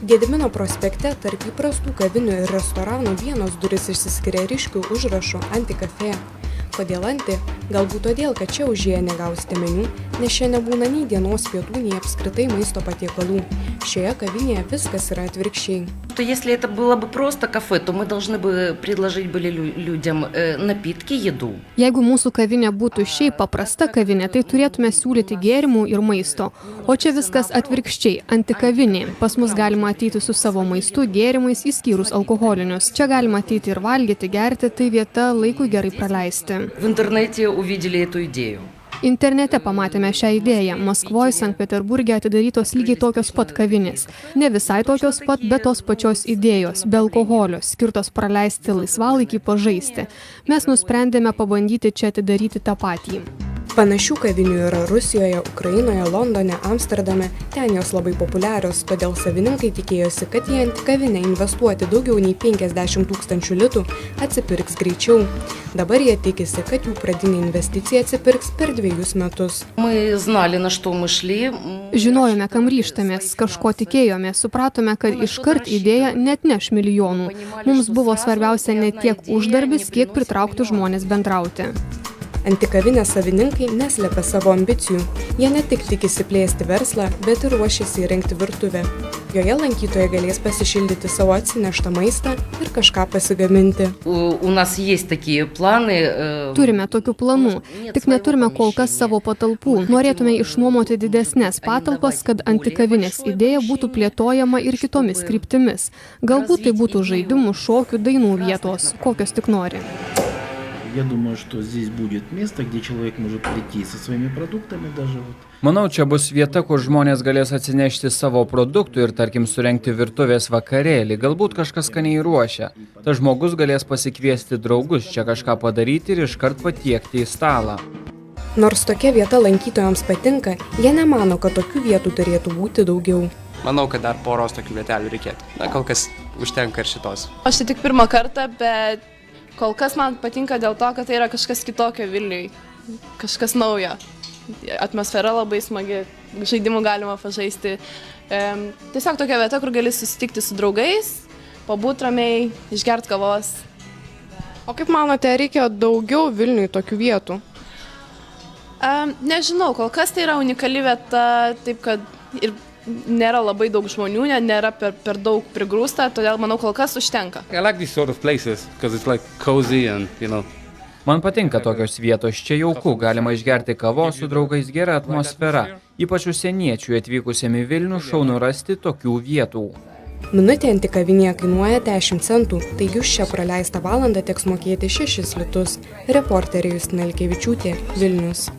Gedimino prospekte tarp įprastų kavinių ir restoranų vienos durys išsiskiria ryškiu užrašu Antikafė. Kodėl anti? Galbūt todėl, kad čia užėję negausite meniu, nes čia nebūna nei dienos pietų, nei apskritai maisto patiekalų. Šioje kavinėje viskas yra atvirkščiai. Если это было бы просто кафе, то мы должны бы предложить были людям напитки, еду. Jeigu mūsų kavinė būtų šiaip paprasta kavinė, tai turėtume siūlyti gėrimų ir maisto. O čia viskas atvirkščiai, antikavinė. Pas mus galima ateiti su savo maistu, gėrimais, išskyrus alkoholinius. Čia galima ateiti ir valgyti, gerti, tai vieta laikui gerai praleisti. В интернете увидели эту идею. Internete pamatėme šią idėją. Maskvoje, Sankt Peterburge atidarytos lygiai tokios pat kavinės. Ne visai tokios pat, bet tos pačios idėjos, be alkoholio, skirtos praleisti laisvalaikį, pažaisti. Mes nusprendėme pabandyti čia atidaryti tą patį. Panašių kavinių yra Rusijoje, Ukrainoje, Londone, Amsterdame, ten jos labai populiarios, todėl savininkai tikėjosi, kad į antikavinę investuoti daugiau nei 50 000 litų atsipirks greičiau. Dabar jie tikisi, kad jų pradinė investicija atsipirks per 2 metus. Мы знали, на что мы шли. Žinojome, kam ryžtamės, kažko tikėjome, supratome, kad iškart idėja net neš milijonų. Mums buvo svarbiausia ne tiek uždarbis, kiek pritraukti žmonės bendrauti. Antikavinės savininkai neslepia savo ambicijų. Jie ne tik tikisi plėsti verslą, bet ir ruošiasi įrengti virtuvę. Joje lankytojai galės pasišildyti savo atsineštą maistą ir kažką pasigaminti. У нас есть такие планы. Turime tokių planų, tik neturime kol kas savo patalpų. Norėtume išnuomoti didesnės patalpas, kad antikavinės idėja būtų plėtojama ir kitomis kryptimis. Galbūt tai būtų žaidimų, šokių, dainų vietos, kokios tik nori. Я думаю, что здесь будет место, где человек может прийти со своими продуктами даже вот. Manau, čia bus vieta, kur žmonės galės atsinešti savo produktų ir, tarkim, surengti virtuvės vakarėlį. Galbūt kažkas skaniai ruošia. Tas žmogus galės pasikviesti draugus, čia kažką padaryti ir iškart patiekti į stalą. Nors tokia vieta lankytojams patinka, jie nemano, kad tokių vietų turėtų būti daugiau. Manau, kad dar poros tokių vietelių reikėtų. Na, kol kas užtenka ir šitos. Aš tai tik pirmą kartą, bet kol kas man patinka dėl to, kad tai yra kažkas kitokio Vilniui, kažkas naujo. Atmosfera labai smagi, žaidimų galima pažaisti. Tiesiog tokia vieta, kur gali susitikti su draugais, pabūt ramiai, išgert kavos. O kaip manote, reikia daugiau Vilniui tokių vietų? Nežinau, kol kas tai yra unikali vieta, taip kad ir nėra labai daug žmonių, nėra per daug prigrūsta, todėl manau kol kas užtenka. I like these sort of places because it's like cozy and, you know. Man patinka tokios vietos, čia jauku, galima išgerti kavos su draugais, gera atmosfera. Ypač užsieniečių atvykusiem į Vilnių šaunu rasti tokių vietų. Minutė antikavinėje kainuoja 10 centų, taigi už čia praleistą valandą teks mokėti 6 litus. Reporterė Justina Ilkevičiūtė, Vilnius.